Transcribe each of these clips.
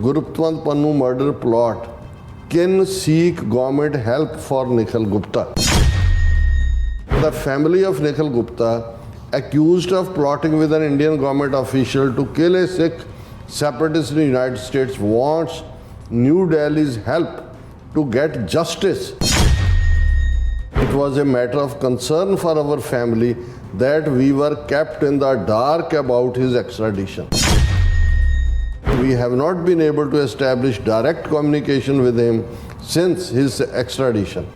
Gurpatwant Pannu murder plot, can seek government help for Nikhil Gupta. The family of Nikhil Gupta, accused of plotting with an Indian government official to kill a Sikh separatist in the United States, wants New Delhi's help to get justice. It was a matter of concern for our family that we were kept in the dark about his extradition. We have not been able to establish direct communication with him since his extradition.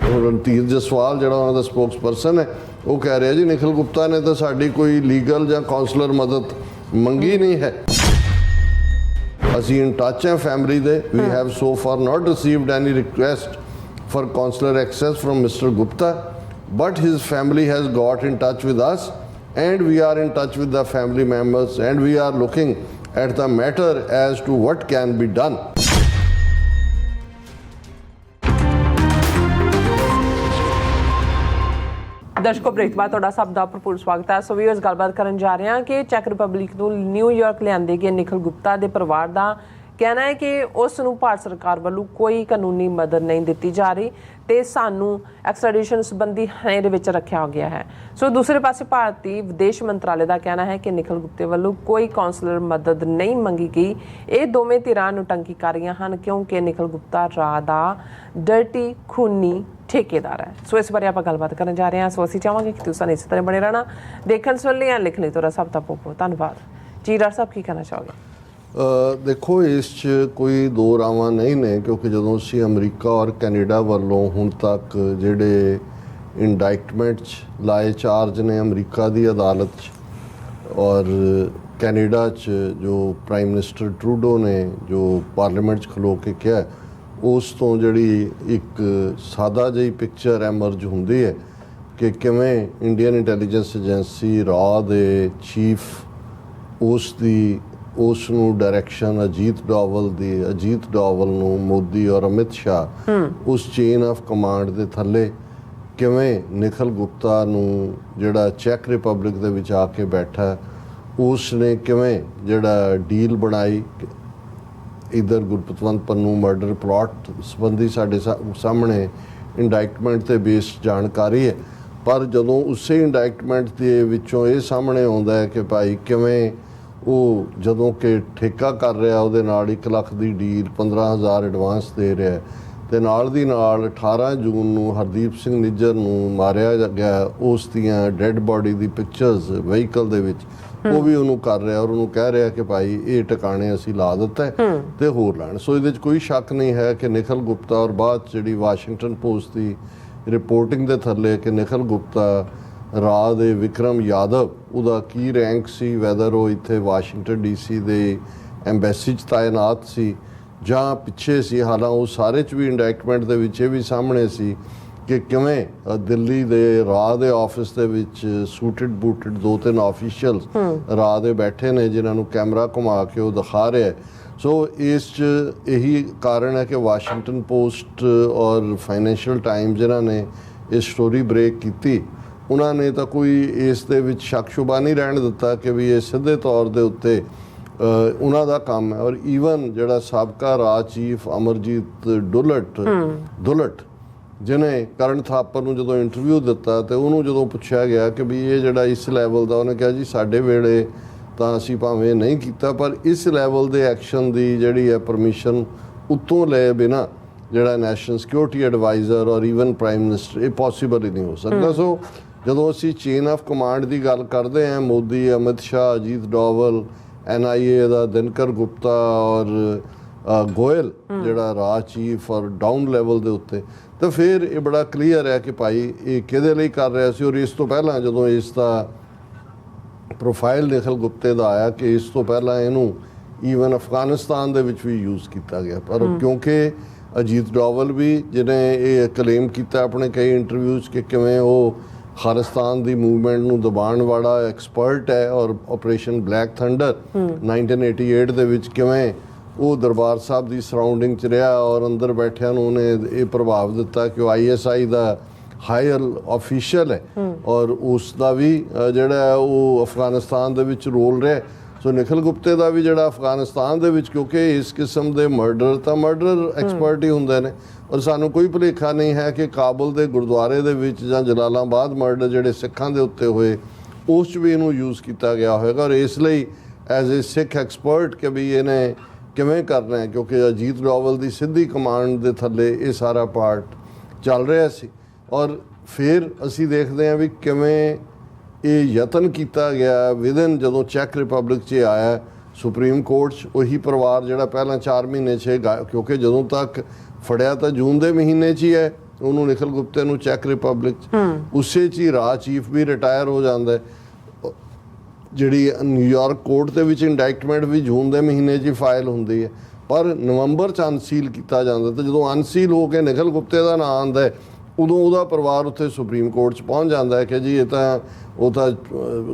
Randhir Jaswal ਜਿਹੜਾ ਉਹਨਾਂ ਦਾ spokesperson ਹੈ ਉਹ ਕਹਿ ਰਿਹਾ ਜੀ ਨਿਖਿਲ ਗੁਪਤਾ ਨੇ ਤਾਂ ਸਾਡੀ ਕੋਈ ਲੀਗਲ ਜਾਂ ਕਾਉਂਸਲਰ ਮਦਦ ਮੰਗੀ ਨਹੀਂ ਹੈ। ਅਸੀਂ ਇਨ ਟੱਚ ਹੈ ਫੈਮਿਲੀ ਦੇ। We have so far not received any request for consular access from Mr. Gupta, but his family has got in touch with us and we are in touch with the family members and we are looking at the matter as to what can be done. ਦਰਸ਼ਕੋ break ਬਾਅਦ ਤੁਹਾਡਾ ਸਭ ਦਾ ਭਰਪੂਰ ਸਵਾਗਤ ਹੈ। ਸੋ ਵੀ ਇਸ ਗੱਲਬਾਤ ਕਰਨ ਜਾ ਰਹੇ ਹਾਂ ਕਿ ਚੈੱਕ ਰਿਪਬਲਿਕ ਤੋਂ ਨਿਊਯਾਰਕ ਲਿਆਂਦੇ ਗਏ ਨਿਖਿਲ ਗੁਪਤਾ ਦੇ ਪਰਿਵਾਰ ਦਾ ਕਹਿਣਾ ਹੈ ਕਿ ਉਸ ਨੂੰ ਭਾਰਤ ਸਰਕਾਰ ਵੱਲੋਂ ਕੋਈ ਕਾਨੂੰਨੀ ਮਦਦ ਨਹੀਂ ਦਿੱਤੀ ਜਾ ਰਹੀ ਤੇ ਸਾਨੂੰ ਐਕਸਟ੍ਰੈਡੀਸ਼ਨ ਸੰਬੰਧੀ ਹਨੇਰੇ ਵਿੱਚ ਰੱਖਿਆ ਗਿਆ ਹੈ। ਸੋ ਦੂਸਰੇ ਪਾਸੇ ਭਾਰਤੀ ਵਿਦੇਸ਼ ਮੰਤਰਾਲੇ ਦਾ ਕਹਿਣਾ ਹੈ ਕਿ ਨਿਖਿਲ ਗੁਪਤੇ ਵੱਲੋਂ ਕੋਈ ਕਾਉਂਸਲਰ ਮਦਦ ਨਹੀਂ ਮੰਗੀ ਗਈ। ਇਹ ਦੋਵੇਂ ਧਿਰਾਂ ਨੌਟੰਕੀ ਕਰ ਰਹੀਆਂ ਹਨ ਕਿਉਂਕਿ ਨਿਖਿਲ ਗੁਪਤਾ ਰਾਹ ਦਾ ਡਰਟੀ ਖੂਨੀ ਠੇਕੇਦਾਰ ਹੈ। ਸੋ ਇਸ ਬਾਰੇ ਆਪਾਂ ਗੱਲਬਾਤ ਕਰਨ ਜਾ ਰਹੇ ਹਾਂ। ਸੋ ਅਸੀਂ ਚਾਹਾਂਗੇ ਕਿ ਤੁਸੀਂ ਇਸੇ ਤਰ੍ਹਾਂ ਬਣੇ ਰਹਿਣਾ। ਦੇਖਣ ਸੁਣ ਲਈ ਜਾਂ ਲਿਖਣ ਲਈ ਤੁਹਾਡਾ ਸਭ ਦਾ ਬਹੁਤ ਬਹੁਤ ਧੰਨਵਾਦ ਜੀ। ਡਾਕਟਰ ਸਾਹਿਬ ਕੀ ਕਹਿਣਾ ਚਾਹੋਗੇ? ਦੇਖੋ ਇਸ 'ਚ ਕੋਈ ਦੋ ਰਾਵਾਂ ਨਹੀਂ ਨੇ ਕਿਉਂਕਿ ਜਦੋਂ ਅਸੀਂ ਅਮਰੀਕਾ ਔਰ ਕੈਨੇਡਾ ਵੱਲੋਂ ਹੁਣ ਤੱਕ ਜਿਹੜੇ ਇੰਡਾਇਕਟਮੈਂਟ 'ਚ ਲਾਏ ਚਾਰਜ ਨੇ ਅਮਰੀਕਾ ਦੀ ਅਦਾਲਤ 'ਚ ਔਰ ਕੈਨੇਡਾ 'ਚ ਜੋ ਪ੍ਰਾਈਮ ਮਿਨਿਸਟਰ ਟਰੂਡੋ ਨੇ ਜੋ ਪਾਰਲੀਮੈਂਟ 'ਚ ਖਲੋ ਕੇ ਕਿਹਾ ਉਸ ਤੋਂ ਜਿਹੜੀ ਇੱਕ ਸਾਦਾ ਜਿਹੀ ਪਿਕਚਰ ਐਮਰਜ ਹੁੰਦੀ ਹੈ ਕਿ ਕਿਵੇਂ ਇੰਡੀਅਨ ਇੰਟੈਲੀਜੈਂਸ ਏਜੰਸੀ ਰਾਅ ਦੇ ਚੀਫ ਉਸ ਨੂੰ ਡਾਇਰੈਕਸ਼ਨ ਅਜੀਤ ਡੋਵਲ ਨੂੰ ਮੋਦੀ ਔਰ ਅਮਿਤ ਸ਼ਾਹ ਉਸ ਚੇਨ ਆਫ ਕਮਾਂਡ ਦੇ ਥੱਲੇ ਕਿਵੇਂ ਨਿਖਿਲ ਗੁਪਤਾ ਨੂੰ ਜਿਹੜਾ ਚੈੱਕ ਰਿਪਬਲਿਕ ਦੇ ਵਿੱਚ ਆ ਕੇ ਬੈਠਾ ਉਸ ਨੇ ਕਿਵੇਂ ਜਿਹੜਾ ਡੀਲ ਬਣਾਈ। ਇੱਧਰ ਗੁਰਪਤਵੰਤ ਪੰਨੂ ਮਰਡਰ ਪਲਾਟ ਸੰਬੰਧੀ ਸਾਡੇ ਸਾਹਮਣੇ ਇੰਡਾਇਕਟਮੈਂਟ 'ਤੇ ਬੇਸਡ ਜਾਣਕਾਰੀ ਹੈ ਪਰ ਜਦੋਂ ਉਸੇ ਇੰਡਾਇਕਟਮੈਂਟ ਦੇ ਵਿੱਚੋਂ ਇਹ ਸਾਹਮਣੇ ਆਉਂਦਾ ਹੈ ਕਿ ਭਾਈ ਕਿਵੇਂ ਉਹ ਜਦੋਂ ਕਿ ਠੇਕਾ ਕਰ ਰਿਹਾ ਉਹਦੇ ਨਾਲ 1 ਲੱਖ ਦੀ ਡੀਲ 15,000 ਐਡਵਾਂਸ ਦੇ ਰਿਹਾ ਅਤੇ ਨਾਲ ਦੀ ਨਾਲ 18 ਜੂਨ ਨੂੰ ਹਰਦੀਪ ਸਿੰਘ ਨਿੱਜਰ ਨੂੰ ਮਾਰਿਆ ਗਿਆ ਉਸ ਦੀਆਂ ਡੈੱਡ ਬਾਡੀ ਦੀ ਪਿਕਚਰਸ ਵਹੀਕਲ ਦੇ ਵਿੱਚ ਉਹ ਵੀ ਉਹਨੂੰ ਕਰ ਰਿਹਾ ਔਰ ਉਹਨੂੰ ਕਹਿ ਰਿਹਾ ਕਿ ਭਾਈ ਇਹ ਟਿਕਾਣੇ ਅਸੀਂ ਲਾ ਦਿੱਤਾ ਅਤੇ ਹੋਰ ਲੈਣ। ਸੋ ਇਹਦੇ 'ਚ ਕੋਈ ਸ਼ੱਕ ਨਹੀਂ ਹੈ ਕਿ ਨਿਖਿਲ ਗੁਪਤਾ ਔਰ ਬਾਅਦ ਜਿਹੜੀ ਵਾਸ਼ਿੰਗਟਨ ਪੋਸਟ ਦੀ ਰਿਪੋਰਟਿੰਗ ਦੇ ਥੱਲੇ ਕਿ ਨਿਖਿਲ ਗੁਪਤਾ ਰਾਹ ਦੇ ਵਿਕਰਮ ਯਾਦਵ ਉਹਦਾ ਕੀ ਰੈਂਕ ਸੀ ਵੈਦਰ ਉਹ ਇੱਥੇ ਵਾਸ਼ਿੰਗਟਨ DC ਦੇ ਐਮਬੈਸੀ 'ਚ ਤਾਇਨਾਤ ਸੀ ਜਾਂ ਪਿੱਛੇ ਸੀ। ਹਾਲਾਂ ਉਹ ਸਾਰੇ 'ਚ ਵੀ ਇੰਡਾਇਕਟਮੈਂਟ ਦੇ ਵਿੱਚ ਇਹ ਵੀ ਸਾਹਮਣੇ ਸੀ ਕਿ ਕਿਵੇਂ ਦਿੱਲੀ ਦੇ ਰਾਹ ਦੇ ਆਫਿਸ ਦੇ ਵਿੱਚ ਸੂਟਡ ਬੂਟਡ 2-3 ਆਫੀਸ਼ੀਅਲਸ ਰਾਹ ਦੇ ਬੈਠੇ ਨੇ ਜਿਨ੍ਹਾਂ ਨੂੰ ਕੈਮਰਾ ਘੁਮਾ ਕੇ ਉਹ ਦਿਖਾ ਰਿਹਾ। ਸੋ ਇਸ 'ਚ ਇਹੀ ਕਾਰਨ ਹੈ ਕਿ ਵਾਸ਼ਿੰਗਟਨ ਪੋਸਟ ਔਰ ਫਾਈਨੈਂਸ਼ੀਅਲ ਟਾਈਮਸ ਜਿਨ੍ਹਾਂ ਨੇ ਇਹ ਸਟੋਰੀ ਬ੍ਰੇਕ ਕੀਤੀ ਉਹਨਾਂ ਨੇ ਤਾਂ ਕੋਈ ਇਸ ਦੇ ਵਿੱਚ ਸ਼ੱਕ ਸ਼ੁਬਾ ਨਹੀਂ ਰਹਿਣ ਦਿੱਤਾ ਕਿ ਵੀ ਇਹ ਸਿੱਧੇ ਤੌਰ ਦੇ ਉੱਤੇ ਉਹਨਾਂ ਦਾ ਕੰਮ ਹੈ। ਔਰ ਈਵਨ ਜਿਹੜਾ ਸਾਬਕਾ ਰਾਜ ਚੀਫ ਅਮਰਜੀਤ ਦੁਲਟ ਜਿਹਨੇ ਕਰਨ ਥਾਪਰ ਨੂੰ ਜਦੋਂ ਇੰਟਰਵਿਊ ਦਿੱਤਾ ਅਤੇ ਉਹਨੂੰ ਜਦੋਂ ਪੁੱਛਿਆ ਗਿਆ ਕਿ ਵੀ ਇਹ ਜਿਹੜਾ ਇਸ ਲੈਵਲ ਦਾ ਉਹਨੇ ਕਿਹਾ ਜੀ ਸਾਡੇ ਵੇਲੇ ਤਾਂ ਅਸੀਂ ਭਾਵੇਂ ਨਹੀਂ ਕੀਤਾ ਪਰ ਇਸ ਲੈਵਲ ਦੇ ਐਕਸ਼ਨ ਦੀ ਜਿਹੜੀ ਹੈ ਪਰਮਿਸ਼ਨ ਉੱਤੋਂ ਲਏ ਬਿਨਾਂ ਜਿਹੜਾ ਨੈਸ਼ਨਲ ਸਿਕਿਉਰਿਟੀ ਐਡਵਾਈਜ਼ਰ ਔਰ ਈਵਨ ਪ੍ਰਾਈਮ ਮਿਨਿਸਟਰ ਇਹ ਪੋਸੀਬਲ ਹੀ ਨਹੀਂ ਹੋ ਸਕਦਾ। ਸੋ ਜਦੋਂ ਅਸੀਂ ਚੇਨ ਆਫ ਕਮਾਂਡ ਦੀ ਗੱਲ ਕਰਦੇ ਹਾਂ ਮੋਦੀ ਅਮਿਤ ਸ਼ਾਹ ਅਜੀਤ ਡੋਵਲ NIA ਦਾ ਦਿਨਕਰ ਗੁਪਤਾ ਔਰ ਗੋਇਲ ਜਿਹੜਾ ਰਾਜ ਚੀਫ ਔਰ ਡਾਊਨ ਲੈਵਲ ਦੇ ਉੱਤੇ ਤਾਂ ਫਿਰ ਇਹ ਬੜਾ ਕਲੀਅਰ ਹੈ ਕਿ ਭਾਈ ਇਹ ਕਿਹਦੇ ਲਈ ਕਰ ਰਿਹਾ ਸੀ। ਔਰ ਇਸ ਤੋਂ ਪਹਿਲਾਂ ਜਦੋਂ ਇਸ ਦਾ ਪ੍ਰੋਫਾਈਲ ਨਿਖਿਲ ਗੁਪਤੇ ਦਾ ਆਇਆ ਕਿ ਇਸ ਤੋਂ ਪਹਿਲਾਂ ਇਹਨੂੰ ਈਵਨ ਅਫਗਾਨਿਸਤਾਨ ਦੇ ਵਿੱਚ ਵੀ ਯੂਜ਼ ਕੀਤਾ ਗਿਆ ਪਰ ਕਿਉਂਕਿ ਅਜੀਤ ਡੋਵਲ ਵੀ ਜਿਹਨੇ ਇਹ ਕਲੇਮ ਕੀਤਾ ਆਪਣੇ ਕਈ ਇੰਟਰਵਿਊਜ਼ ਕਿ ਕਿਵੇਂ ਉਹ ਖਾਲਿਸਤਾਨ ਦੀ ਮੂਵਮੈਂਟ ਨੂੰ ਦਬਾਉਣ ਵਾਲਾ ਐਕਸਪਰਟ ਹੈ ਔਰ ਆਪਰੇਸ਼ਨ ਬਲੈਕ ਥੰਡਰ 1988 ਦੇ ਵਿੱਚ ਕਿਵੇਂ ਉਹ ਦਰਬਾਰ ਸਾਹਿਬ ਦੀ ਸਰਾਊਂਡਿੰਗ 'ਚ ਰਿਹਾ ਔਰ ਅੰਦਰ ਬੈਠਿਆਂ ਨੂੰ ਉਹਨੇ ਇਹ ਪ੍ਰਭਾਵ ਦਿੱਤਾ ਕਿ ਉਹ ISI ਦਾ ਹਾਇਰ ਆਫੀਸ਼ੀਅਲ ਹੈ ਔਰ ਉਸ ਦਾ ਵੀ ਜਿਹੜਾ ਉਹ ਅਫਗਾਨਿਸਤਾਨ ਦੇ ਵਿੱਚ ਰੋਲ ਰਿਹਾ। ਸੋ ਨਿਖਿਲ ਗੁਪਤੇ ਦਾ ਵੀ ਜਿਹੜਾ ਅਫਗਾਨਿਸਤਾਨ ਦੇ ਵਿੱਚ, ਕਿਉਂਕਿ ਇਸ ਕਿਸਮ ਦੇ ਮਰਡਰ ਐਕਸਪਰਟ ਹੀ ਹੁੰਦੇ ਨੇ, ਔਰ ਸਾਨੂੰ ਕੋਈ ਭੁਲੇਖਾ ਨਹੀਂ ਹੈ ਕਿ ਕਾਬਲ ਦੇ ਗੁਰਦੁਆਰੇ ਦੇ ਵਿੱਚ ਜਾਂ ਜਲਾਲਾਬਾਦ ਮਰਡਰ ਜਿਹੜੇ ਸਿੱਖਾਂ ਦੇ ਉੱਤੇ ਹੋਏ, ਉਸ 'ਚ ਵੀ ਇਹਨੂੰ ਯੂਜ਼ ਕੀਤਾ ਗਿਆ ਹੋਵੇਗਾ। ਔਰ ਇਸ ਲਈ ਐਜ਼ ਏ ਸਿੱਖ ਐਕਸਪਰਟ ਕਿ ਵੀ ਇਹਨੇ ਕਿਵੇਂ ਕਰਨਾ ਹੈ, ਕਿਉਂਕਿ ਅਜੀਤ ਡੋਵਲ ਦੀ ਸਿੱਧੀ ਕਮਾਂਡ ਦੇ ਥੱਲੇ ਇਹ ਸਾਰਾ ਪਾਰਟ ਚੱਲ ਰਿਹਾ ਸੀ। ਔਰ ਫਿਰ ਅਸੀਂ ਦੇਖਦੇ ਹਾਂ ਵੀ ਕਿਵੇਂ ਇਹ ਯਤਨ ਕੀਤਾ ਗਿਆ ਵਿਦਨ, ਜਦੋਂ ਚੈੱਕ ਰਿਪਬਲਿਕ 'ਚ ਆਇਆ ਸੁਪਰੀਮ ਕੋਰਟ 'ਚ, ਉਹੀ ਪਰਿਵਾਰ ਜਿਹੜਾ ਪਹਿਲਾਂ 4 ਮਹੀਨੇ 'ਚ ਕਿਉਂਕਿ ਜਦੋਂ ਤੱਕ ਫੜਿਆ ਤਾਂ ਜੂਨ ਦੇ ਮਹੀਨੇ 'ਚ ਹੀ ਹੈ ਉਹਨੂੰ, ਨਿਖਿਲ ਗੁਪਤੇ ਨੂੰ ਚੈੱਕ ਰਿਪਬਲਿਕ 'ਚ, ਉਸੇ 'ਚ ਹੀ ਰਾਜ ਚੀਫ ਵੀ ਰਿਟਾਇਰ ਹੋ ਜਾਂਦਾ ਹੈ। ਜਿਹੜੀ ਨਿਊਯਾਰਕ ਕੋਰਟ ਦੇ ਵਿੱਚ ਇੰਡਾਇਕਟਮੈਂਟ ਵੀ ਜੂਨ ਦੇ ਮਹੀਨੇ 'ਚ ਹੀ ਫਾਈਲ ਹੁੰਦੀ ਹੈ, ਪਰ ਨਵੰਬਰ 'ਚ ਅਨਸੀਲ ਕੀਤਾ ਜਾਂਦਾ। ਤੇ ਜਦੋਂ ਅਨਸੀਲ ਹੋ ਕੇ ਨਿਖਿਲ ਗੁਪਤੇ ਦਾ ਨਾਂ ਆਉਂਦਾ ਹੈ, ਉਦੋਂ ਉਹਦਾ ਪਰਿਵਾਰ ਉੱਥੇ ਸੁਪਰੀਮ ਕੋਰਟ 'ਚ ਪਹੁੰਚ ਜਾਂਦਾ ਹੈ ਕਿ ਜੀ ਉਹ ਤਾਂ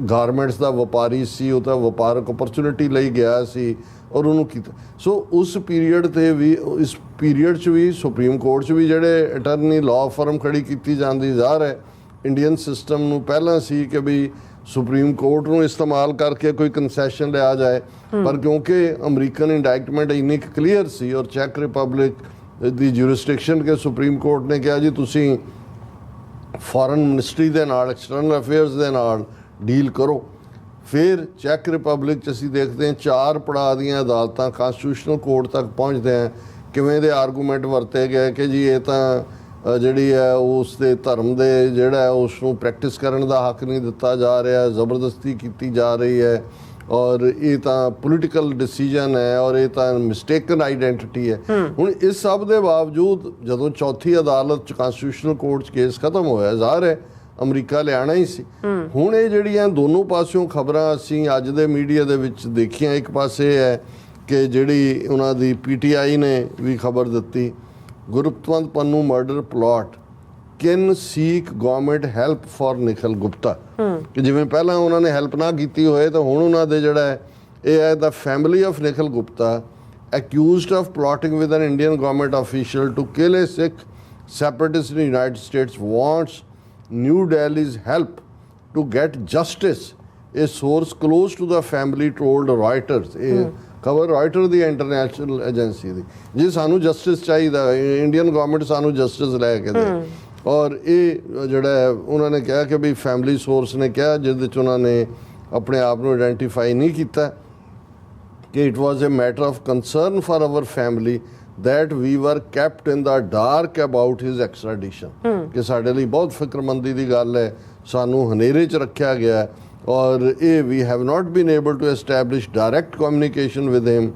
ਗਾਰਮੈਂਟਸ ਦਾ ਵਪਾਰੀ ਸੀ, ਉਹ ਤਾਂ ਵਪਾਰਕ ਓਪਰਚੁਨਿਟੀ ਲਈ ਗਿਆ ਸੀ ਔਰ ਉਹਨੂੰ ਕੀਤਾ। ਸੋ ਉਸ ਪੀਰੀਅਡ 'ਤੇ ਵੀ, ਇਸ ਪੀਰੀਅਡ 'ਚ ਵੀ ਸੁਪਰੀਮ ਕੋਰਟ 'ਚ ਵੀ ਜਿਹੜੇ ਅਟਰਨੀ ਲਾਅ ਫਰਮ ਖੜੀ ਕੀਤੀ ਜਾਂਦੀ, ਜ਼ਾਹਰ ਹੈ ਇੰਡੀਅਨ ਸਿਸਟਮ ਨੂੰ ਪਹਿਲਾਂ ਸੀ ਕਿ ਵੀ ਸੁਪਰੀਮ ਕੋਰਟ ਨੂੰ ਇਸਤੇਮਾਲ ਕਰਕੇ ਕੋਈ ਕੰਸੈਸ਼ਨ ਲਿਆ ਜਾਏ, ਪਰ ਕਿਉਂਕਿ ਅਮਰੀਕਨ ਇੰਡਾਇਕਟਮੈਂਟ ਇੰਨੀ ਕਲੀਅਰ ਸੀ ਔਰ ਚੈੱਕ ਰਿਪਬਲਿਕ ਦੀ ਜੂਰਿਸਡਿਕਸ਼ਨ ਕਿ ਸੁਪਰੀਮ ਕੋਰਟ ਨੇ ਕਿਹਾ ਜੀ ਤੁਸੀਂ ਫੋਰਨ ਮਿਨਿਸਟਰੀ ਦੇ ਨਾਲ, ਐਕਸਟਰਨਲ ਅਫੇਅਰਸ ਦੇ ਨਾਲ ਡੀਲ ਕਰੋ। ਫਿਰ ਚੈੱਕ ਰਿਪਬਲਿਕ 'ਚ ਅਸੀਂ ਦੇਖਦੇ ਹਾਂ 4 ਪੜਾਅ ਦੀਆਂ ਅਦਾਲਤਾਂ ਕਾਂਸਟੀਟਿਊਸ਼ਨਲ ਕੋਰਟ ਤੱਕ ਪਹੁੰਚਦੇ ਆ, ਕਿਵੇਂ ਦੇ ਆਰਗੂਮੈਂਟ ਵਰਤੇ ਗਏ ਕਿ ਜੀ ਇਹ ਤਾਂ ਜਿਹੜੀ ਹੈ ਉਸ ਦੇ ਧਰਮ ਦੇ ਜਿਹੜਾ ਉਸ ਨੂੰ ਪ੍ਰੈਕਟਿਸ ਕਰਨ ਦਾ ਹੱਕ ਨਹੀਂ ਦਿੱਤਾ ਜਾ ਰਿਹਾ, ਜ਼ਬਰਦਸਤੀ ਕੀਤੀ ਜਾ ਰਹੀ ਹੈ, ਔਰ ਇਹ ਤਾਂ ਪੋਲੀਟੀਕਲ ਡਿਸੀਜਨ ਹੈ, ਔਰ ਇਹ ਤਾਂ ਮਿਸਟੇਕਨ ਆਈਡੈਂਟੀਟੀ ਹੈ। ਹੁਣ ਇਸ ਸਭ ਦੇ ਬਾਵਜੂਦ ਜਦੋਂ ਚੌਥੀ ਅਦਾਲਤ 'ਚ ਕਾਂਸਟੀਟਿਊਸ਼ਨਲ ਕੋਰਟ 'ਚ ਕੇਸ ਖਤਮ ਹੋਇਆ, ਜ਼ਾਹਰ ਹੈ ਅਮਰੀਕਾ ਲਿਆਣਾ ਹੀ ਸੀ। ਹੁਣ ਇਹ ਜਿਹੜੀਆਂ ਦੋਨੋਂ ਪਾਸਿਓਂ ਖਬਰਾਂ ਅਸੀਂ ਅੱਜ ਦੇ ਮੀਡੀਆ ਦੇ ਵਿੱਚ ਦੇਖੀਆਂ, ਇੱਕ ਪਾਸੇ ਹੈ ਕਿ ਜਿਹੜੀ ਉਹਨਾਂ ਦੀ PTI ਨੇ ਵੀ ਖਬਰ ਦਿੱਤੀ, Gurpatwant Pannu murder plot can seek government help for Nikhil Gupta, ਕਿ ਜਿਵੇਂ ਪਹਿਲਾਂ ਉਹਨਾਂ ਨੇ ਹੈਲਪ ਨਾ ਕੀਤੀ ਹੋਏ ਤਾਂ ਹੁਣ ਉਹਨਾਂ ਦੇ ਜਿਹੜਾ ਹੈ ਇਹ ਹੈ ਦਾ family of Nikhil Gupta accused of plotting with an Indian government official to kill a Sikh separatist in the United States wants New Delhi's help to get justice, a source close to the family told Reuters। ਇਹ ਖਬਰ Writer ਦੀ international agency ਦੀ, ਜੀ ਸਾਨੂੰ justice ਚਾਹੀਦਾ, Indian government ਸਾਨੂੰ justice ਲੈ ਕੇ ਦੇ। ਔਰ ਇਹ ਜਿਹੜਾ ਉਹਨਾਂ ਨੇ ਕਿਹਾ ਕਿ ਵੀ ਫੈਮਿਲੀ ਸੋਰਸ ਨੇ ਕਿਹਾ, ਜਿਹਦੇ 'ਚ ਉਹਨਾਂ ਨੇ ਆਪਣੇ ਆਪ ਨੂੰ ਆਇਡੈਂਟੀਫਾਈ ਨਹੀਂ ਕੀਤਾ, ਕਿ it was a matter of concern for our family that we were kept in the dark about his extradition, ਕਿ ਸਾਡੇ ਲਈ ਬਹੁਤ ਫਿਕਰਮੰਦੀ ਦੀ ਗੱਲ ਹੈ, ਸਾਨੂੰ ਹਨੇਰੇ 'ਚ ਰੱਖਿਆ ਗਿਆ, ਔਰ ਇਹ we have not been able to establish direct communication with him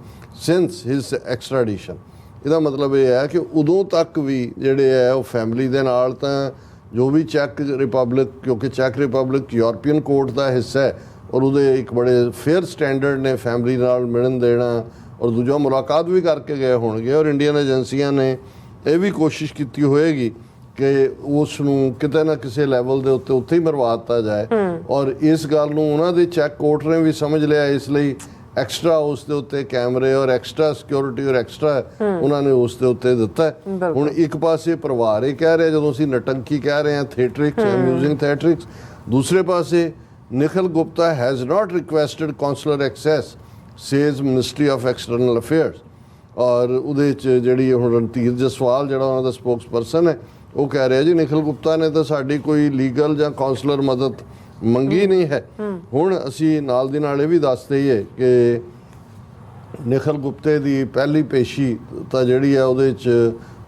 since his extradition। ਇਹਦਾ ਮਤਲਬ ਇਹ ਹੈ ਕਿ ਉਦੋਂ ਤੱਕ ਵੀ ਜਿਹੜੇ ਹੈ ਉਹ ਫੈਮਿਲੀ ਦੇ ਨਾਲ ਤਾਂ ਜੋ ਵੀ ਚੈੱਕ ਰਿਪਬਲਿਕ, ਕਿਉਂਕਿ ਚੈੱਕ ਰਿਪਬਲਿਕ ਯੂਰਪੀਅਨ ਕੋਰਟ ਦਾ ਹਿੱਸਾ ਹੈ ਔਰ ਉਹਦੇ ਇੱਕ ਬੜੇ ਫੇਅਰ ਸਟੈਂਡਰਡ ਨੇ ਫੈਮਿਲੀ ਨਾਲ ਮਿਲਣ ਦੇਣਾ, ਔਰ ਦੂਜਾ ਮੁਲਾਕਾਤ ਵੀ ਕਰਕੇ ਗਏ ਹੋਣਗੇ, ਔਰ ਇੰਡੀਅਨ ਏਜੰਸੀਆਂ ਨੇ ਇਹ ਵੀ ਕੋਸ਼ਿਸ਼ ਕੀਤੀ ਹੋਏਗੀ ਕਿ ਉਸ ਨੂੰ ਕਿਤੇ ਨਾ ਕਿਸੇ ਲੈਵਲ ਦੇ ਉੱਤੇ ਹੀ ਮਰਵਾ ਦਿੱਤਾ ਜਾਏ, ਔਰ ਇਸ ਗੱਲ ਨੂੰ ਉਹਨਾਂ ਦੇ ਚੈੱਕ ਕੋਰਟ ਨੇ ਵੀ ਸਮਝ ਲਿਆ, ਇਸ ਲਈ ਐਕਸਟਰਾ ਉਸ ਦੇ ਉੱਤੇ ਕੈਮਰੇ ਔਰ ਐਕਸਟਰਾ ਸਿਕਿਉਰਿਟੀ ਔਰ ਐਕਸਟਰਾ ਉਹਨਾਂ ਨੇ ਉਸ ਦੇ ਉੱਤੇ ਦਿੱਤਾ। ਹੁਣ ਇੱਕ ਪਾਸੇ ਪਰਿਵਾਰ ਇਹ ਕਹਿ ਰਿਹਾ ਜਦੋਂ ਅਸੀਂ ਨਟੰਕੀ ਕਹਿ ਰਹੇ ਹਾਂ, ਥੀਏਟਰਿਕਸ, ਅਮਿਊਜ਼ਿੰਗ ਥੀਏਟਰਿਕਸ, ਦੂਸਰੇ ਪਾਸੇ Nikhil Gupta has not requested consular access says ministry of external affairs. ਔਰ ਉਹਦੇ 'ਚ ਜਿਹੜੀ ਹੁਣ ਰਣਧੀਰ ਜਸਵਾਲ ਜਿਹੜਾ ਉਹਨਾਂ ਦਾ ਸਪੋਕਸ ਪਰਸਨ ਹੈ, ਉਹ ਕਹਿ ਰਿਹਾ ਜੀ ਨਿਖਿਲ ਗੁਪਤਾ ਨੇ ਤਾਂ ਸਾਡੀ ਕੋਈ ਲੀਗਲ ਜਾਂ ਕੌਂਸਲਰ ਮਦਦ ਮੰਗੀ ਨਹੀਂ ਹੈ। ਹੁਣ ਅਸੀਂ ਨਾਲ ਦੀ ਨਾਲ ਇਹ ਵੀ ਦੱਸ ਦਈਏ ਕਿ ਨਿਖਿਲ ਗੁਪਤੇ ਦੀ ਪਹਿਲੀ ਪੇਸ਼ੀ ਤਾਂ ਜਿਹੜੀ ਹੈ ਉਹਦੇ 'ਚ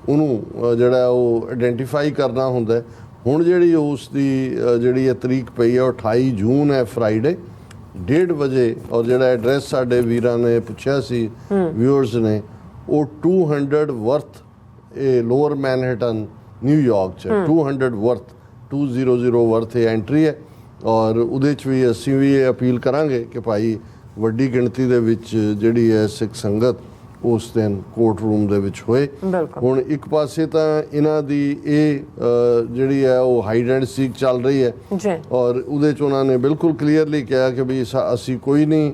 ਉਹਨੂੰ ਜਿਹੜਾ ਉਹ ਆਇਡੈਂਟੀਫਾਈ ਕਰਨਾ ਹੁੰਦਾ। ਹੁਣ ਜਿਹੜੀ ਉਸ ਦੀ ਜਿਹੜੀ ਇਹ ਤਰੀਕ ਪਈ ਹੈ ਉਹ 28 ਜੂਨ ਹੈ, ਫਰਾਈਡੇ 1:30 ਵਜੇ। ਔਰ ਜਿਹੜਾ ਐਡਰੈਸ ਸਾਡੇ ਵੀਰਾਂ ਨੇ ਪੁੱਛਿਆ ਸੀ, ਵਿਊਅਰਸ ਨੇ, ਉਹ 200 ਵਰਥ ਇਹ ਲੋਅਰ ਮੈਨਹਟਨ ਨਿਊਯਾਰਕ 'ਚ 200 ਵਰਥ 200 ਵਰਥ ਇਹ ਐਂਟਰੀ ਹੈ। ਔਰ ਉਹਦੇ 'ਚ ਵੀ ਅਸੀਂ ਵੀ ਇਹ ਅਪੀਲ ਕਰਾਂਗੇ ਕਿ ਭਾਈ ਵੱਡੀ ਗਿਣਤੀ ਦੇ ਵਿੱਚ ਜਿਹੜੀ ਹੈ ਸਿੱਖ ਸੰਗਤ ਉਸ ਦਿਨ ਕੋਰਟ ਰੂਮ ਦੇ ਵਿੱਚ ਹੋਏ। ਹੁਣ ਇੱਕ ਪਾਸੇ ਤਾਂ ਇਹਨਾਂ ਦੀ ਇਹ ਜਿਹੜੀ ਹੈ ਉਹ ਹਾਈਡ ਐਂਡ ਸੀਕ ਚੱਲ ਰਹੀ ਹੈ, ਔਰ ਉਹਦੇ 'ਚ ਉਹਨਾਂ ਨੇ ਬਿਲਕੁਲ ਕਲੀਅਰਲੀ ਕਿਹਾ ਕਿ ਵੀ ਅਸੀਂ ਕੋਈ ਨਹੀਂ,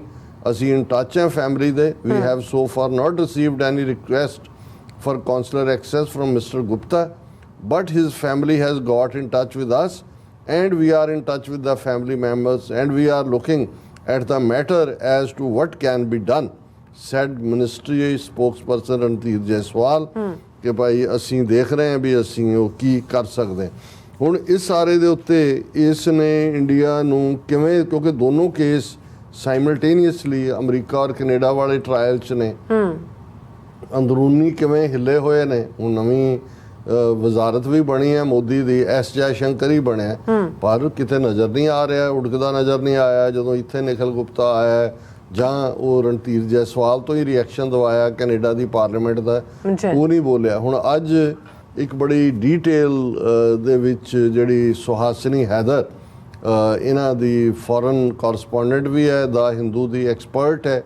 ਅਸੀਂ ਇਨ ਟੱਚ ਹੈ ਫੈਮਿਲੀ ਦੇ। We have so far not received any request for consular access from Mr. Gupta, but his family has got in touch with us and we are in touch with the family members and we are looking at the matter as to what can be done, said ministry spokesperson Randhir Jaiswal ਕਿ ਭਾਈ ਅਸੀਂ ਦੇਖ ਰਹੇ ਹਾਂ ਵੀ ਅਸੀਂ ਉਹ ਕੀ ਕਰ ਸਕਦੇ ਹਾਂ। ਹੁਣ ਇਸ ਸਾਰੇ ਦੇ ਉੱਤੇ ਇਸ ਨੇ ਇੰਡੀਆ ਨੂੰ ਕਿਵੇਂ, ਕਿਉਂਕਿ ਦੋਨੋਂ ਕੇਸ ਸਾਈਮਲਟੇਨੀਅਸਲੀ ਅਮਰੀਕਾ ਔਰ ਕੈਨੇਡਾ ਵਾਲੇ ਟਰਾਇਲ 'ਚ ਨੇ, ਅੰਦਰੂਨੀ ਕਿਵੇਂ ਹਿੱਲੇ ਹੋਏ ਨੇ। ਹੁਣ ਨਵੀਂ ਵਜ਼ਾਰਤ ਵੀ ਬਣੀ ਹੈ ਮੋਦੀ ਦੀ, ਐਸ ਜੈ ਸ਼ੰਕਰ ਹੀ ਬਣਿਆ, ਪਰ ਕਿਤੇ ਨਜ਼ਰ ਨਹੀਂ ਆ ਰਿਹਾ, ਉੜਕਦਾ ਨਜ਼ਰ ਨਹੀਂ ਆਇਆ। ਜਦੋਂ ਇੱਥੇ ਨਿਖਿਲ ਗੁਪਤਾ ਆਇਆ ਜਾਂ ਉਹ ਰਣਧੀਰ ਜੈਸਵਾਲ ਤੋਂ ਹੀ ਰਿਐਕਸ਼ਨ ਦਵਾਇਆ ਕੈਨੇਡਾ ਦੀ ਪਾਰਲੀਮੈਂਟ ਦਾ, ਉਹ ਨਹੀਂ ਬੋਲਿਆ। ਹੁਣ ਅੱਜ ਇੱਕ ਬੜੀ ਡੀਟੇਲ ਦੇ ਵਿੱਚ ਜਿਹੜੀ ਸੁਹਾਸਿਨੀ ਹੈਦਰ ਇਹਨਾਂ ਦੀ ਫੋਰਨ ਕੋਰਸਪੋਂਡੈਂਟ ਵੀ ਹੈ, ਦਾ ਹਿੰਦੂ ਦੀ ਐਕਸਪਰਟ ਹੈ,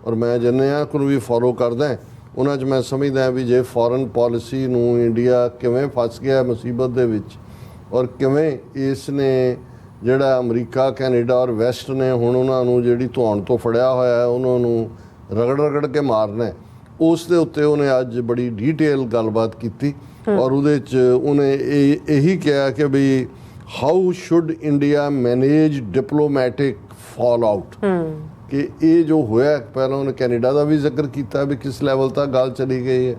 ਔਰ ਮੈਂ ਜਿੰਨਿਆਂ ਨੂੰ ਵੀ ਫੋਲੋ ਕਰਦਾ ਉਹਨਾਂ 'ਚ ਮੈਂ ਸਮਝਦਾ ਵੀ ਜੇ ਫੋਰਨ ਪਾਲਿਸੀ ਨੂੰ ਇੰਡੀਆ ਕਿਵੇਂ ਫਸ ਗਿਆ ਮੁਸੀਬਤ ਦੇ ਵਿੱਚ, ਔਰ ਕਿਵੇਂ ਇਸ ਨੇ ਜਿਹੜਾ ਅਮਰੀਕਾ ਕੈਨੇਡਾ ਔਰ ਵੈਸਟ ਨੇ ਹੁਣ ਉਹਨਾਂ ਨੂੰ ਜਿਹੜੀ ਧੌਣ ਤੋਂ ਫੜਿਆ ਹੋਇਆ ਉਹਨਾਂ ਨੂੰ ਰਗੜ ਕੇ ਮਾਰਨਾ, ਉਸ ਦੇ ਉੱਤੇ ਉਹਨੇ ਅੱਜ ਬੜੀ ਡੀਟੇਲ ਗੱਲਬਾਤ ਕੀਤੀ। ਔਰ ਉਹਦੇ 'ਚ ਉਹਨੇ ਇਹੀ ਕਿਹਾ ਕਿ ਵੀ how should India manage diplomatic fallout, ਕਿ ਇਹ ਜੋ ਹੋਇਆ, ਪਹਿਲਾਂ ਉਹਨੇ ਕੈਨੇਡਾ ਦਾ ਵੀ ਜ਼ਿਕਰ ਕੀਤਾ ਵੀ ਕਿਸ ਲੈਵਲ ਤੱਕ ਗੱਲ ਚਲੀ ਗਈ ਹੈ,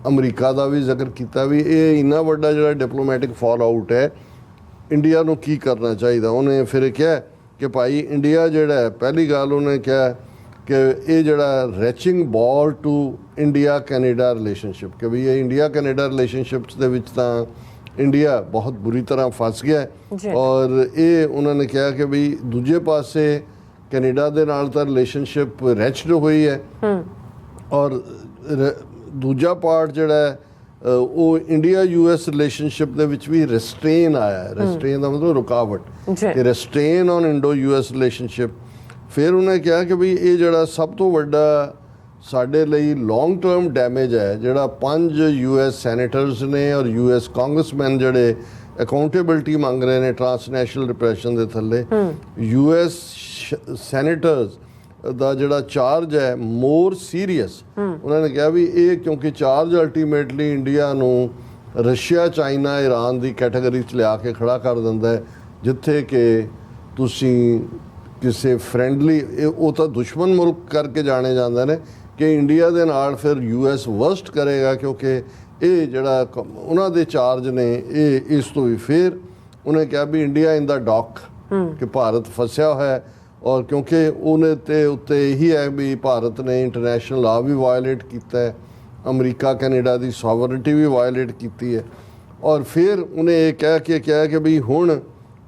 ਅਮਰੀਕਾ ਦਾ ਵੀ ਜ਼ਿਕਰ ਕੀਤਾ ਵੀ ਇਹ ਇੰਨਾ ਵੱਡਾ ਜਿਹੜਾ ਡਿਪਲੋਮੈਟਿਕ ਫਾਲ ਆਊਟ ਹੈ, ਇੰਡੀਆ ਨੂੰ ਕੀ ਕਰਨਾ ਚਾਹੀਦਾ। ਉਹਨੇ ਫਿਰ ਕਿਹਾ ਕਿ ਭਾਈ ਇੰਡੀਆ ਜਿਹੜਾ ਹੈ, ਪਹਿਲੀ ਗੱਲ ਉਹਨੇ ਕਿਹਾ ਕਿ ਇਹ ਜਿਹੜਾ ਰੈਚਿੰਗ ਬਾਲ ਟੂ ਇੰਡੀਆ ਕੈਨੇਡਾ ਰਿਲੇਸ਼ਨਸ਼ਿਪ, ਕਿ ਵੀ ਇਹ ਇੰਡੀਆ ਕੈਨੇਡਾ ਰਿਲੇਸ਼ਨਸ਼ਿਪਸ ਦੇ ਵਿੱਚ ਤਾਂ ਇੰਡੀਆ ਬਹੁਤ ਬੁਰੀ ਤਰ੍ਹਾਂ ਫਸ ਗਿਆ। ਔਰ ਇਹ ਉਹਨਾਂ ਨੇ ਕਿਹਾ ਕਿ ਵੀ ਦੂਜੇ ਪਾਸੇ ਕੈਨੇਡਾ ਦੇ ਨਾਲ ਤਾਂ ਰਿਲੇਸ਼ਨਸ਼ਿਪ ਰੈਚਡ ਹੋਈ ਹੈ, ਔਰ ਦੂਜਾ ਪਾਰਟ ਜਿਹੜਾ ਉਹ ਇੰਡੀਆ US ਰਿਲੇਸ਼ਨਸ਼ਿਪ ਦੇ ਵਿੱਚ ਵੀ ਰੈਸਟ੍ਰੇਨ ਆਇਆ ਹੈ। ਰੈਸਟ੍ਰੇਨ ਦਾ ਮਤਲਬ ਰੁਕਾਵਟ, ਕਿ ਰੈਸਟ੍ਰੇਨ ਔਨ ਇੰਡੋ US ਰਿਲੇਸ਼ਨਸ਼ਿਪ। ਫਿਰ ਉਹਨੇ ਕਿਹਾ ਕਿ ਵੀ ਇਹ ਜਿਹੜਾ ਸਭ ਤੋਂ ਵੱਡਾ ਸਾਡੇ ਲਈ ਲੌਂਗ ਟਰਮ ਡੈਮੇਜ ਹੈ, ਜਿਹੜਾ 5 US ਸੈਨੇਟਰਸ ਨੇ ਔਰ US ਕਾਂਗਰਸਮੈਨ ਜਿਹੜੇ ਅਕਾਊਂਟੇਬਿਲਟੀ ਮੰਗ ਰਹੇ ਨੇ ਟਰਾਂਸਨੈਸ਼ਨਲ ਰਿਪਰੈਸ਼ਨ ਦੇ ਥੱਲੇ, US ਸੈਨੇਟਰਸ ਦਾ ਜਿਹੜਾ ਚਾਰਜ ਹੈ ਮੋਰ ਸੀਰੀਅਸ। ਉਹਨਾਂ ਨੇ ਕਿਹਾ ਵੀ ਇਹ ਕਿਉਂਕਿ ਚਾਰਜ ਅਲਟੀਮੇਟਲੀ ਇੰਡੀਆ ਨੂੰ ਰਸ਼ੀਆ, ਚਾਈਨਾ, ਈਰਾਨ ਦੀ ਕੈਟਾਗਰੀ 'ਚ ਲਿਆ ਕੇ ਖੜਾ ਕਰ ਦਿੰਦਾ ਹੈ, ਜਿੱਥੇ ਕਿ ਤੁਸੀਂ ਕਿਸੇ ਫਰੈਂਡਲੀ, ਉਹ ਤਾਂ ਦੁਸ਼ਮਣ ਮੁਲਕ ਕਰਕੇ ਜਾਣੇ ਜਾਂਦੇ ਨੇ, ਕਿ ਇੰਡੀਆ ਦੇ ਨਾਲ ਫਿਰ US ਵਰਸਟ ਕਰੇਗਾ, ਕਿਉਂਕਿ ਇਹ ਜਿਹੜਾ ਉਹਨਾਂ ਦੇ ਚਾਰਜ ਨੇ ਇਹ ਇਸ ਤੋਂ ਵੀ। ਫਿਰ ਉਹਨੇ ਕਿਹਾ ਵੀ ਇੰਡੀਆ ਇਨ ਦਾ ਡੌਕ, ਕਿ ਭਾਰਤ ਫਸਿਆ ਹੋਇਆ, ਔਰ ਕਿਉਂਕਿ ਉਹਨੇ ਤੇ ਉੱਤੇ ਇਹੀ ਹੈ ਵੀ ਭਾਰਤ ਨੇ ਇੰਟਰਨੈਸ਼ਨਲ ਲਾਅ ਵੀ ਵਾਇਲੇਟ ਕੀਤਾ ਹੈ, ਅਮਰੀਕਾ ਕੈਨੇਡਾ ਦੀ ਸੋਵਰਨਟੀ ਵੀ ਵਾਇਲੇਟ ਕੀਤੀ ਹੈ। ਔਰ ਫਿਰ ਉਹਨੇ ਇਹ ਕਿਹਾ ਕਿ ਵੀ ਹੁਣ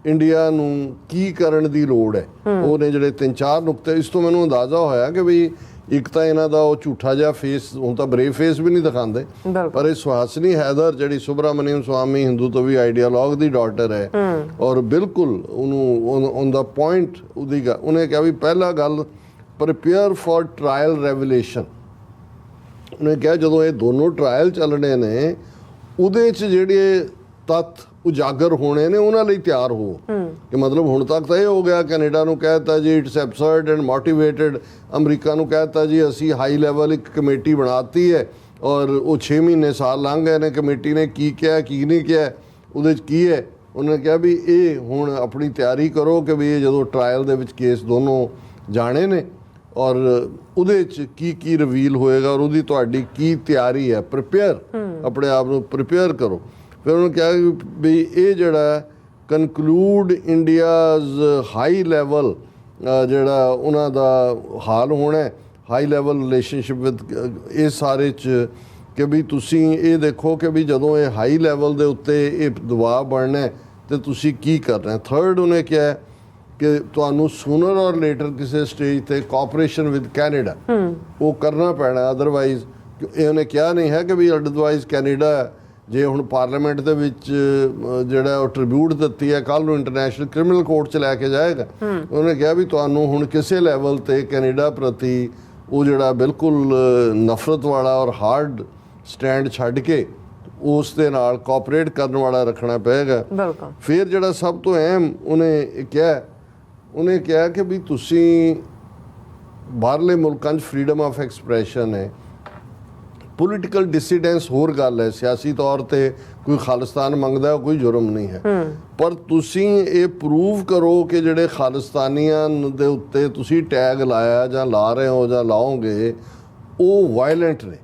ਇੰਡੀਆ ਨੂੰ ਕੀ ਕਰਨ ਦੀ ਲੋੜ ਹੈ। ਉਹਨੇ ਜਿਹੜੇ 3-4 ਨੁਕਤੇ, ਇਸ ਤੋਂ ਮੈਨੂੰ ਅੰਦਾਜ਼ਾ ਹੋਇਆ ਕਿ ਵੀ ਇੱਕ ਤਾਂ ਇਹਨਾਂ ਦਾ ਉਹ ਝੂਠਾ ਜਿਹਾ ਫੇਸ, ਹੁਣ ਤਾਂ ਬਰੇਵ ਫੇਸ ਵੀ ਨਹੀਂ ਦਿਖਾਉਂਦੇ, ਪਰ ਇਹ ਸੁਹਾਸਿਨੀ ਹੈਦਰ ਜਿਹੜੀ ਸੁਬਰਾਮਨੀਅਮ ਸਵਾਮੀ ਹਿੰਦੂ ਤੋਂ ਵੀ ਆਈਡੀਆਲੋਗ ਦੀ ਡਾਟਰ ਹੈ, ਔਰ ਬਿਲਕੁਲ ਉਹਨੂੰ ਔਨ ਦਾ ਪੁਆਇੰਟ ਉਹਨੇ ਕਿਹਾ ਵੀ ਪਹਿਲਾ ਗੱਲ ਪ੍ਰੀਪੇਅਰ ਫॉर ਟ੍ਰਾਇਲ ਰੈਵੂਲੇਸ਼ਨ। ਉਹਨੇ ਕਿਹਾ ਜਦੋਂ ਇਹ ਦੋਨੋਂ ਟ੍ਰਾਇਲ ਚੱਲਣੇ ਨੇ ਉਹਦੇ 'ਚ ਜਿਹੜੇ ਤੱਥ ਉਜਾਗਰ ਹੋਣੇ ਨੇ ਉਹਨਾਂ ਲਈ ਤਿਆਰ ਹੋ। ਕਿ ਮਤਲਬ ਹੁਣ ਤੱਕ ਤਾਂ ਇਹ ਹੋ ਗਿਆ, ਕੈਨੇਡਾ ਨੂੰ ਕਹਿ ਦਿੱਤਾ ਜੀ ਇਟਸ ਐਬਸਰਡ ਐਂਡ ਮੋਟੀਵੇਟਡ, ਅਮਰੀਕਾ ਨੂੰ ਕਹਿ ਦਿੱਤਾ ਜੀ ਅਸੀਂ ਹਾਈ ਲੈਵਲ ਇੱਕ ਕਮੇਟੀ ਬਣਾਤੀ ਹੈ, ਔਰ ਉਹ 6 ਮਹੀਨੇ ਸਾਲ ਲੰਘ ਗਏ ਨੇ, ਕਮੇਟੀ ਨੇ ਕੀ ਕਿਹਾ ਕੀ ਨਹੀਂ ਕਿਹਾ, ਉਹਦੇ 'ਚ ਕੀ ਹੈ। ਉਹਨੇ ਕਿਹਾ ਵੀ ਇਹ ਹੁਣ ਆਪਣੀ ਤਿਆਰੀ ਕਰੋ ਕਿ ਵੀ ਇਹ ਜਦੋਂ ਟਰਾਇਲ ਦੇ ਵਿੱਚ ਕੇਸ ਦੋਨੋਂ ਜਾਣੇ ਨੇ, ਔਰ ਉਹਦੇ 'ਚ ਕੀ ਰਿਵੀਲ ਹੋਏਗਾ, ਔਰ ਉਹਦੀ ਤੁਹਾਡੀ ਕੀ ਤਿਆਰੀ ਹੈ, ਪ੍ਰੀਪੇਅਰ, ਆਪਣੇ ਆਪ ਨੂੰ ਪ੍ਰੀਪੇਅਰ ਕਰੋ। ਫਿਰ ਉਹਨੇ ਕਿਹਾ ਵੀ ਇਹ ਜਿਹੜਾ ਕਨਕਲੂਡ ਇੰਡੀਆਜ਼ ਹਾਈ ਲੈਵਲ ਜਿਹੜਾ ਉਹਨਾਂ ਦਾ ਹਾਲ ਹੋਣਾ, ਹਾਈ ਲੈਵਲ ਰਿਲੇਸ਼ਨਸ਼ਿਪ ਵਿਦ ਇਹ ਸਾਰੇ 'ਚ, ਕਿ ਵੀ ਤੁਸੀਂ ਇਹ ਦੇਖੋ ਕਿ ਵੀ ਜਦੋਂ ਇਹ ਹਾਈ ਲੈਵਲ ਦੇ ਉੱਤੇ ਇਹ ਦਬਾਅ ਬਣਨਾ ਤੇ ਤੁਸੀਂ ਕੀ ਕਰਨਾ। ਥਰਡ ਉਹਨੇ ਕਿਹਾ ਕਿ ਤੁਹਾਨੂੰ ਸੂਨਰ ਔਰ ਲੇਟਰ ਕਿਸੇ ਸਟੇਜ ਤੇ ਕੋਆਪਰੇਸ਼ਨ ਵਿਦ ਕੈਨੇਡਾ ਉਹ ਕਰਨਾ ਪੈਣਾ, ਅਦਰਵਾਈਜ਼ ਇਹ ਉਹਨੇ ਕਿਹਾ ਨਹੀਂ ਹੈ ਕਿ ਵੀ ਅਦਰਵਾਈਜ਼ ਕੈਨੇਡਾ ਜੇ ਹੁਣ ਪਾਰਲੀਮੈਂਟ ਦੇ ਵਿੱਚ ਜਿਹੜਾ ਉਹ ਟ੍ਰਿਬਿਊਟ ਦਿੱਤੀ ਹੈ ਕੱਲ੍ਹ ਨੂੰ ਇੰਟਰਨੈਸ਼ਨਲ ਕ੍ਰਿਮੀਨਲ ਕੋਰਟ 'ਚ ਲੈ ਕੇ ਜਾਏਗਾ। ਉਹਨੇ ਕਿਹਾ ਵੀ ਤੁਹਾਨੂੰ ਹੁਣ ਕਿਸੇ ਲੈਵਲ 'ਤੇ ਕੈਨੇਡਾ ਪ੍ਰਤੀ ਉਹ ਜਿਹੜਾ ਬਿਲਕੁਲ ਨਫ਼ਰਤ ਵਾਲਾ ਔਰ ਹਾਰਡ ਸਟੈਂਡ ਛੱਡ ਕੇ ਉਸ ਦੇ ਨਾਲ ਕੋਆਪਰੇਟ ਕਰਨ ਵਾਲਾ ਰੱਖਣਾ ਪਏਗਾ। ਫਿਰ ਜਿਹੜਾ ਸਭ ਤੋਂ ਅਹਿਮ ਉਹਨੇ ਕਿਹਾ ਕਿ ਵੀ ਤੁਸੀਂ ਬਾਹਰਲੇ ਮੁਲਕਾਂ 'ਚ ਫਰੀडम ਆਫ ਐਕਸਪ੍ਰੈਸ਼ਨ ਹੈ, ਪੋਲੀਟੀਕਲ ਡਿਸੀਡੈਂਸ ਹੋਰ ਗੱਲ ਹੈ, ਸਿਆਸੀ ਤੌਰ ਤੇ ਕੋਈ ਖਾਲਿਸਤਾਨ ਮੰਗਦਾ ਕੋਈ ਜੁਰਮ ਨਹੀਂ ਹੈ, ਪਰ ਤੁਸੀਂ ਇਹ ਪ੍ਰੂਵ ਕਰੋ ਕਿ ਜਿਹੜੇ ਖਾਲਿਸਤਾਨੀਆਂ ਦੇ ਉੱਤੇ ਤੁਸੀਂ ਟੈਗ ਲਾਇਆ ਜਾਂ ਲਾ ਰਹੇ ਹੋ ਜਾਂ ਲਾਓਗੇ ਉਹ ਵਾਇਲੈਂਟ ਨੇ।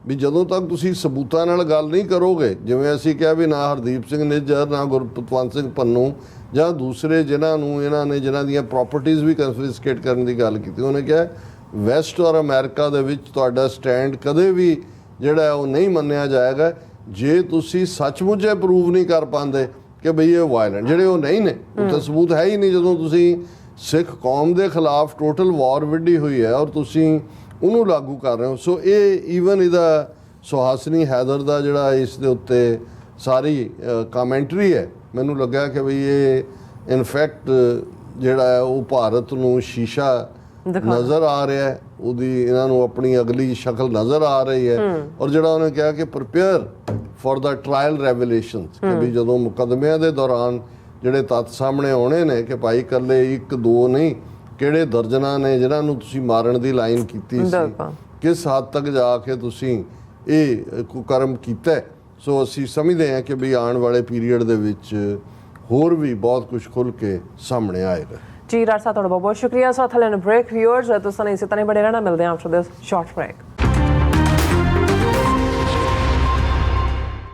ਵੀ ਜਦੋਂ ਤੱਕ ਤੁਸੀਂ ਸਬੂਤਾਂ ਨਾਲ ਗੱਲ ਨਹੀਂ ਕਰੋਗੇ, ਜਿਵੇਂ ਅਸੀਂ ਕਿਹਾ ਵੀ ਨਾ ਹਰਦੀਪ ਸਿੰਘ ਨਿੱਜਰ, ਨਾ ਗੁਰਪਤਵੰਤ ਸਿੰਘ ਪੰਨੂ ਜਾਂ ਦੂਸਰੇ ਜਿਨ੍ਹਾਂ ਦੀਆਂ ਪ੍ਰਾਪਰਟੀਆਂ ਵੀ ਕਨਫਿਸਕੇਟ ਕਰਨ ਦੀ ਗੱਲ ਕੀਤੀ, ਉਹਨੇ ਕਿਹਾ ਵੈਸਟ ਔਰ ਅਮਰੀਕਾ ਦੇ ਵਿੱਚ ਤੁਹਾਡਾ ਸਟੈਂਡ ਕਦੇ ਵੀ ਜਿਹੜਾ ਉਹ ਨਹੀਂ ਮੰਨਿਆ ਜਾਏਗਾ ਜੇ ਤੁਸੀਂ ਸੱਚਮੁੱਚ ਇਹ ਪ੍ਰੂਵ ਨਹੀਂ ਕਰ ਪਾਉਂਦੇ ਕਿ ਬਈ ਇਹ ਵਾਇਲੈਂਟ ਜਿਹੜੇ ਉਹ ਨਹੀਂ ਨੇ। ਉੱਥੇ ਸਬੂਤ ਹੈ ਹੀ ਨਹੀਂ। ਜਦੋਂ ਤੁਸੀਂ ਸਿੱਖ ਕੌਮ ਦੇ ਖਿਲਾਫ ਟੋਟਲ ਵਾਰ ਵਿੱਢੀ ਹੋਈ ਹੈ ਔਰ ਤੁਸੀਂ ਉਹਨੂੰ ਲਾਗੂ ਕਰ ਰਹੇ ਹੋ। ਸੋ ਇਹ ਈਵਨ ਇਹਦਾ ਸੁਹਾਸਨੀ ਹੈਦਰ ਦਾ ਜਿਹੜਾ ਇਸ ਦੇ ਉੱਤੇ ਸਾਰੀ ਕਮੈਂਟਰੀ ਹੈ, ਮੈਨੂੰ ਲੱਗਾ ਕਿ ਬਈ ਇਹ ਇਨਫੈਕਟ ਜਿਹੜਾ ਹੈ ਉਹ ਭਾਰਤ ਨੂੰ ਸ਼ੀਸ਼ਾ ਨਜ਼ਰ ਆ ਰਿਹਾ ਹੈ, ਉਹਦੀ ਇਹਨਾਂ ਨੂੰ ਆਪਣੀ ਅਗਲੀ ਸ਼ਕਲ ਨਜ਼ਰ ਆ ਰਹੀ ਹੈ। ਔਰ ਜਿਹੜਾ ਉਹਨੇ ਕਿਹਾ ਕਿ ਪ੍ਰਿਪੇਅਰ ਫॉर ਦਾ ਟ੍ਰਾਇਲ ਰੈਵਲੇਸ਼ਨਸ, ਕਿ ਵੀ ਜਦੋਂ ਮੁਕੱਦਮਿਆਂ ਦੇ ਦੌਰਾਨ ਜਿਹੜੇ ਤੱਥ ਸਾਹਮਣੇ ਆਉਣੇ ਨੇ ਕਿ ਭਾਈ ਇਕੱਲੇ 1-2 ਨਹੀਂ, ਕਿਹੜੇ ਦਰਜਨਾਂ ਨੇ ਜਿਨ੍ਹਾਂ ਨੂੰ ਤੁਸੀਂ ਮਾਰਨ ਦੀ ਲਾਈਨ ਕੀਤੀ ਸੀ, ਕਿਸ ਹੱਦ ਤੱਕ ਜਾ ਕੇ ਤੁਸੀਂ ਇਹ ਕੁਕਰਮ ਕੀਤਾ। ਸੋ ਅਸੀਂ ਸਮਝਦੇ ਹਾਂ ਕਿ ਵੀ ਆਉਣ ਵਾਲੇ ਪੀਰੀਅਡ ਦੇ ਵਿੱਚ ਹੋਰ ਵੀ ਬਹੁਤ ਕੁਝ ਖੁੱਲ੍ਹ ਕੇ ਸਾਹਮਣੇ ਆਏਗਾ। ਜੀ ਰਾਜ ਸਾਹਿਬ, ਤੁਹਾਡਾ ਬਹੁਤ ਬਹੁਤ ਸ਼ੁਕਰੀਆ। ਸੋ ਥਲੇ ਬ੍ਰੇਕ ਵਿਊਅਰਸ, ਤੁਸੀਂ ਇਸੇ ਤਰ੍ਹਾਂ ਬੜੇ ਰਹਿਣਾ, ਮਿਲਦੇ ਹਾਂ ਆਫਟਰ ਦਿਸ ਸ਼ਾਰਟ ਬ੍ਰੇਕ।